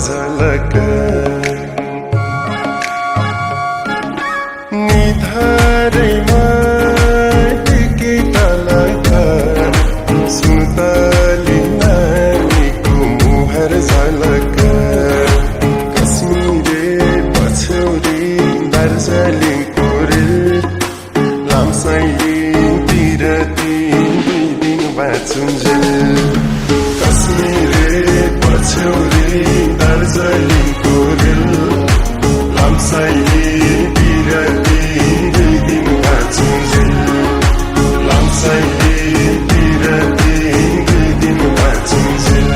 झलक निधारैमा टिकी तलक सुतली नानीको मुहार झलक कश्मीरे पछौरी दार्जिलिङको रेल लामसाइतिर दिन बाँचुन्जेल कश्मीरे पछौरी दार्जिलिङको रेल लामसाइतिर दिन बाँचुन्जेल लामसाइतिर दिन बाँचुन्जेल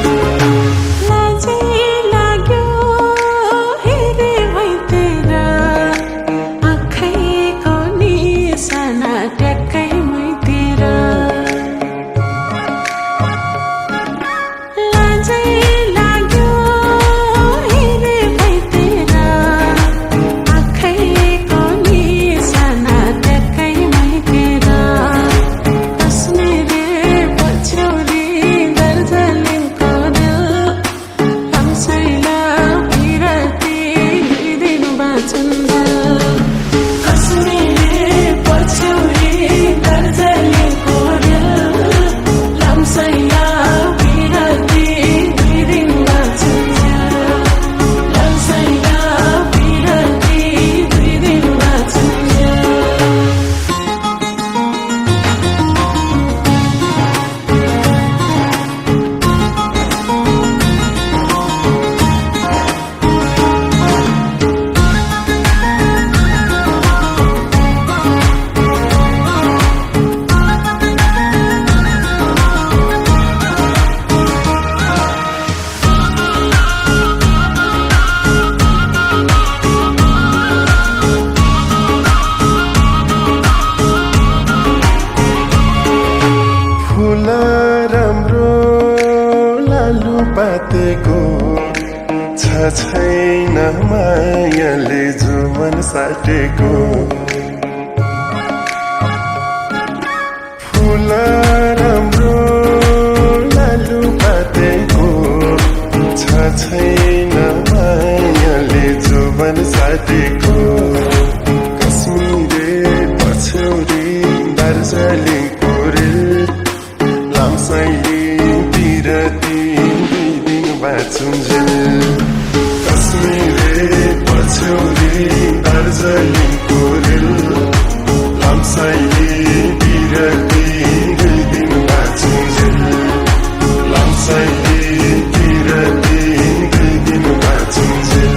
राम्रो लालु पातेको छैन मायाले जुमन साटेको फुल राम्रो लालु पातेको छैन मायाले जुमन साटेको कश्मीरे पछौरी दार्जिलिङको रेल लामसाइतिर दिन बाँचुन्जेल कश्मीरे पछौरी दार्जिलिङको रेल लामसाइतिर दिन बाँचुन्जेल लामसाइतिर दिन बाँचुन्जेल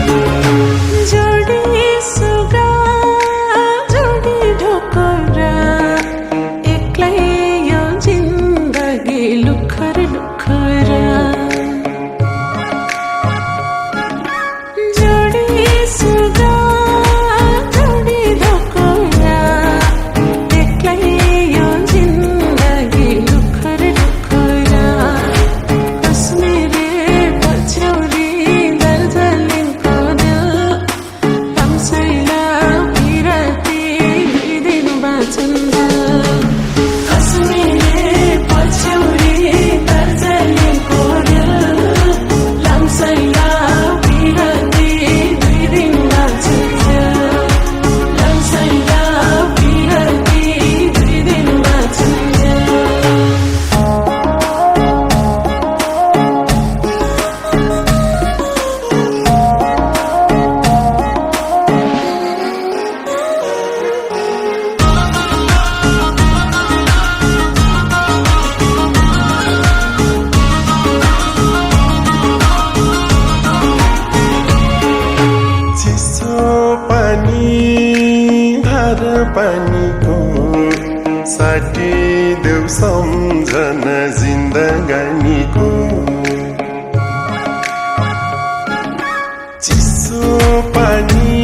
पानीको साठी देऊ सम्झन जिन्दगानीको चिसो पानी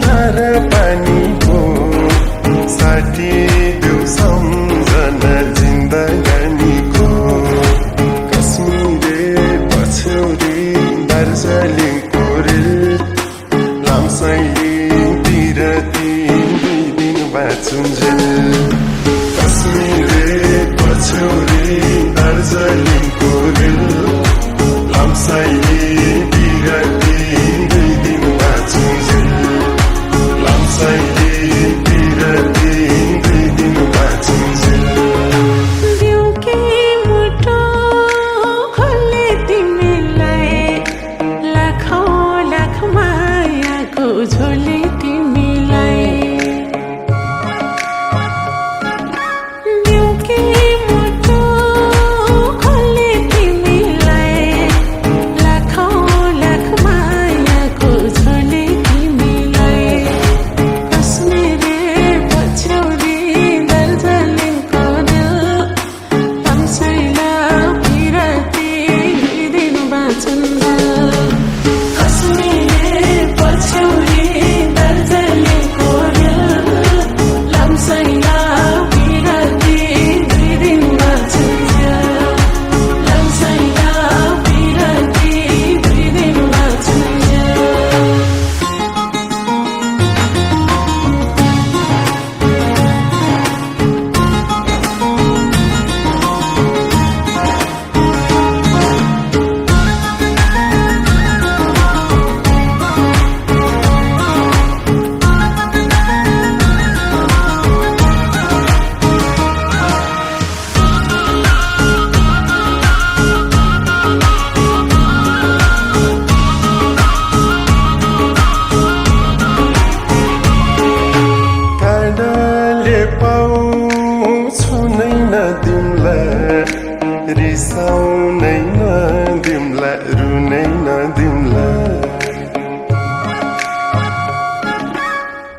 धार पानीको साठी देऊ सम्झन जिन्दगानीको कश्मीरे पछौरी दार्जिलिङको रेल लामसाइतिर दिन बाँचुन्जेल कश्मीरे पछौरी दार्जिलिङको रेल लामसाइतिर रिसाउनै नदिम्ला रुनै नदिम्ला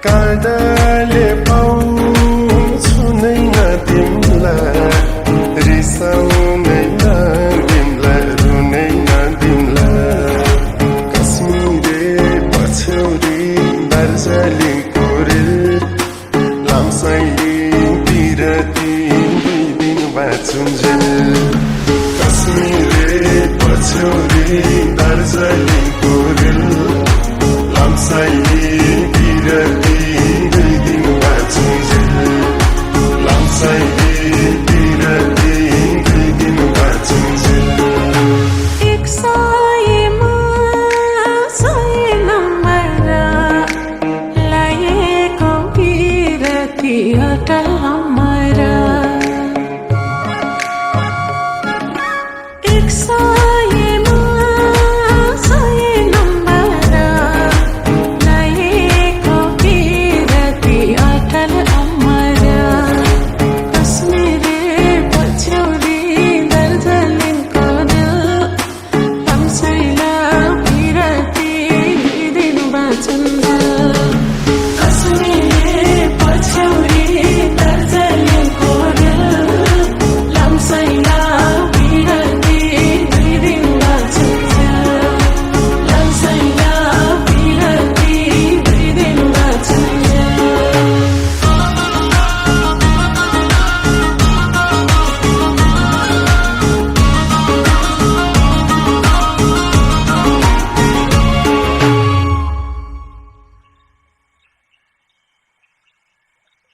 काँडाले पाउँछु नै नदिम्ला रिसाउनै नदिम्ला रुनै नदिम्ला कश्मीरे पछौरी दार्जिलिङको रेल लामसाइली बिरती दुई दिन बाँचुन्जेल कश्मीरे पछौरी दार्जिलिङको रेल लामसाइली बिरती दुई दिन बाँचुन्जेल लामसाइली